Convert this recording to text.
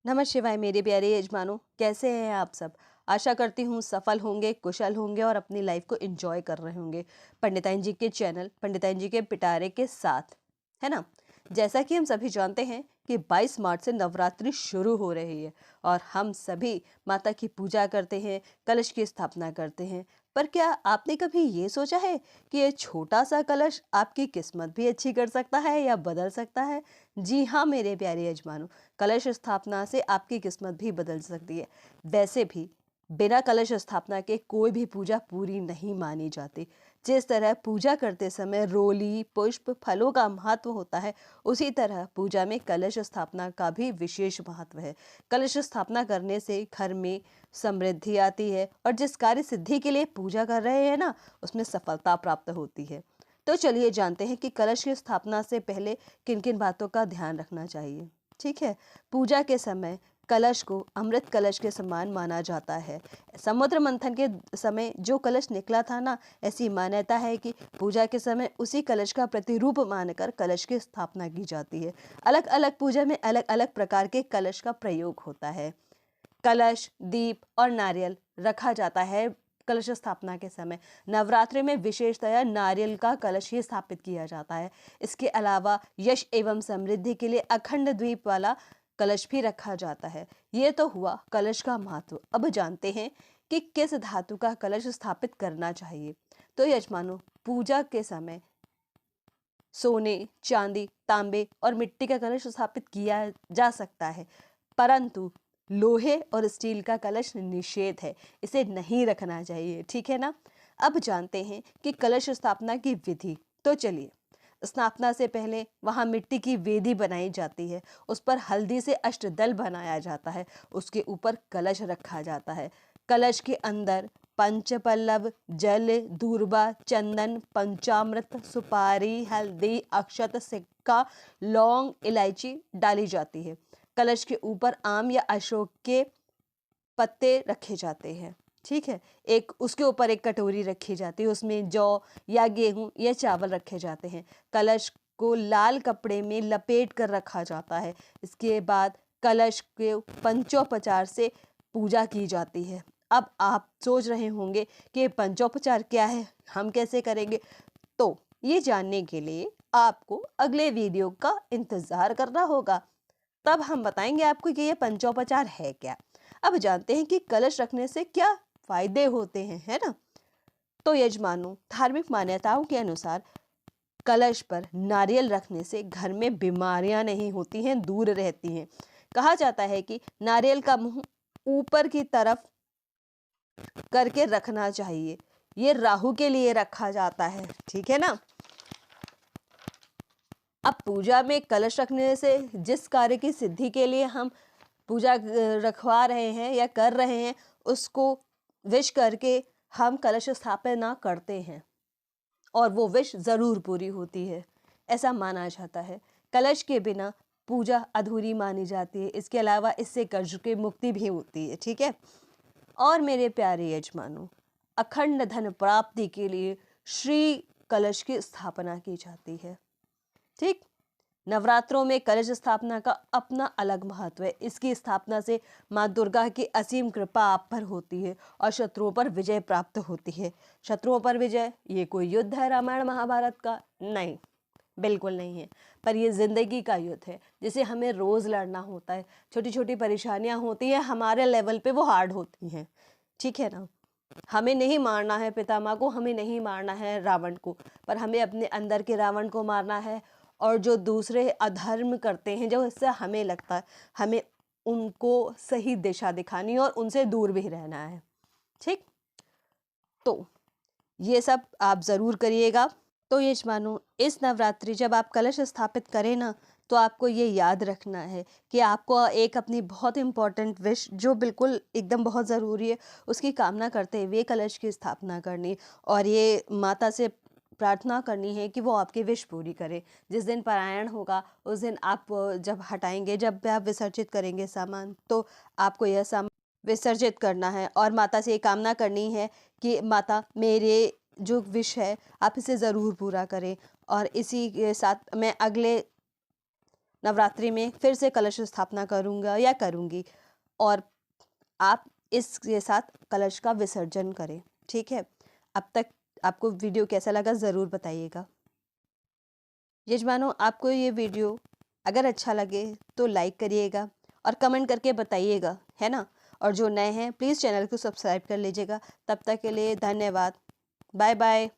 नमः शिवाय मेरे प्यारे यजमानों, कैसे हैं आप सब। आशा करती हूँ सफल होंगे, कुशल होंगे और अपनी लाइफ को एंजॉय कर रहे होंगे पंडिताइन जी के चैनल पंडिताइन जी के पिटारे के साथ, है ना। जैसा कि हम सभी जानते हैं कि 22 मार्च से नवरात्रि शुरू हो रही है और हम सभी माता की पूजा करते हैं, कलश की स्थापना करते हैं। पर क्या आपने कभी ये सोचा है कि ये छोटा सा कलश आपकी किस्मत भी अच्छी कर सकता है या बदल सकता है। जी हाँ मेरे प्यारे यजमानों, कलश स्थापना से आपकी किस्मत भी बदल सकती है। वैसे भी बिना कलश स्थापना के कोई भी पूजा पूरी नहीं मानी जाती। जिस तरह पूजा करते समय रोली पुष्प फलों का महत्व होता है, उसी तरह पूजा में कलश स्थापना का भी विशेष महत्व है। कलश स्थापना करने से घर में समृद्धि आती है और जिस कार्य सिद्धि के लिए पूजा कर रहे हैं ना, उसमें सफलता प्राप्त होती है। तो चलिए जानते हैं कि कलश की स्थापना से पहले किन किन बातों का ध्यान रखना चाहिए। ठीक है। पूजा के समय कलश को अमृत कलश के समान माना जाता है। समुद्र मंथन के समय जो कलश निकला था ना, ऐसी मान्यता है कि पूजा के समय उसी कलश का प्रतिरूप मानकर कलश की स्थापना की जाती है। अलग अलग पूजा में अलग अलग प्रकार के कलश का प्रयोग होता है। कलश, दीप और नारियल रखा जाता है कलश स्थापना के समय। नवरात्रि में विशेषतया नारियल का कलश ही स्थापित किया जाता है। इसके अलावा यश एवं समृद्धि के लिए अखंड द्वीप वाला कलश भी रखा जाता है। ये तो हुआ कलश का महत्व। अब जानते हैं कि किस धातु का कलश स्थापित करना चाहिए। तो यजमानों, पूजा के समय सोने, चांदी, तांबे और मिट्टी का कलश स्थापित किया जा सकता है, परंतु लोहे और स्टील का कलश निषेध है, इसे नहीं रखना चाहिए। ठीक है ना। अब जानते हैं कि कलश स्थापना की विधि। तो चलिए, स्थापना से पहले वहां मिट्टी की वेदी बनाई जाती है, उस पर हल्दी से अष्टदल बनाया जाता है, उसके ऊपर कलश रखा जाता है। कलश के अंदर पंचपल्लव, जल, दूर्बा, चंदन, पंचामृत, सुपारी, हल्दी, अक्षत, सिक्का, लौंग, इलायची डाली जाती है। कलश के ऊपर आम या अशोक के पत्ते रखे जाते हैं। ठीक है। एक उसके ऊपर एक कटोरी रखी जाती है, उसमें जौ या गेहूं या चावल रखे जाते हैं। कलश को लाल कपड़े में लपेट कर रखा जाता है। इसके बाद कलश के पंचोपचार से पूजा की जाती है। अब आप सोच रहे होंगे कि ये पंचोपचार क्या है, हम कैसे करेंगे। तो ये जानने के लिए आपको अगले वीडियो का इंतजार करना होगा, तब हम बताएंगे आपको कि ये पंचोपचार है क्या। अब जानते हैं कि कलश रखने से क्या फायदे होते हैं, है ना। तो यजमानों, धार्मिक मान्यताओं के अनुसार कलश पर नारियल रखने से घर में बीमारियां नहीं होती हैं, दूर रहती हैं। कहा जाता है कि नारियल का मुंह ऊपर की तरफ करके रखना चाहिए, ये राहु के लिए रखा जाता है। ठीक है ना। अब पूजा में कलश रखने से जिस कार्य की सिद्धि के लिए हम पूजा रखवा रहे हैं या कर रहे हैं, उसको विश करके हम कलश स्थापना करते हैं और वो विश जरूर पूरी होती है, ऐसा माना जाता है। कलश के बिना पूजा अधूरी मानी जाती है। इसके अलावा इससे कर्ज की मुक्ति भी होती है। ठीक है। और मेरे प्यारे यजमानों, अखंड धन प्राप्ति के लिए श्री कलश की स्थापना की जाती है। ठीक। नवरात्रों में कलश स्थापना का अपना अलग महत्व है। इसकी स्थापना से माँ दुर्गा की असीम कृपा आप पर होती है और शत्रुओं पर विजय प्राप्त होती है। शत्रुओं पर विजय ये कोई युद्ध है रामायण महाभारत का? नहीं, बिल्कुल नहीं है। पर ये जिंदगी का युद्ध है, जिसे हमें रोज लड़ना होता है। छोटी छोटी परेशानियां होती हैं, हमारे लेवल पे वो हार्ड होती हैं। ठीक है ना। हमें नहीं मारना है पितामह को, हमें नहीं मारना है रावण को, पर हमें अपने अंदर के रावण को मारना है। और जो दूसरे अधर्म करते हैं, जो इससे हमें लगता है, हमें उनको सही दिशा दिखानी और उनसे दूर भी रहना है। ठीक। तो ये सब आप जरूर करिएगा। तो ये मानो, इस नवरात्रि जब आप कलश स्थापित करें ना, तो आपको ये याद रखना है कि आपको एक अपनी बहुत इंपॉर्टेंट विश, जो बिल्कुल एकदम बहुत ज़रूरी है, उसकी कामना करते हुए कलश की स्थापना करनी और ये माता से प्रार्थना करनी है कि वो आपकी विश पूरी करे। जिस दिन पारायण होगा उस दिन आप जब हटाएंगे, जब भी आप विसर्जित करेंगे सामान, तो आपको यह सामान विसर्जित करना है और माता से ये कामना करनी है कि माता, मेरे जो विश है आप इसे ज़रूर पूरा करें। और इसी के साथ मैं अगले नवरात्रि में फिर से कलश स्थापना करूँगा या करूँगी, और आप इसके साथ कलश का विसर्जन करें। ठीक है, अब तक आपको वीडियो कैसा लगा ज़रूर बताइएगा। यजमानों, आपको ये वीडियो अगर अच्छा लगे तो लाइक करिएगा और कमेंट करके बताइएगा, है ना। और जो नए हैं प्लीज़ चैनल को सब्सक्राइब कर लीजिएगा। तब तक के लिए धन्यवाद। Bye bye.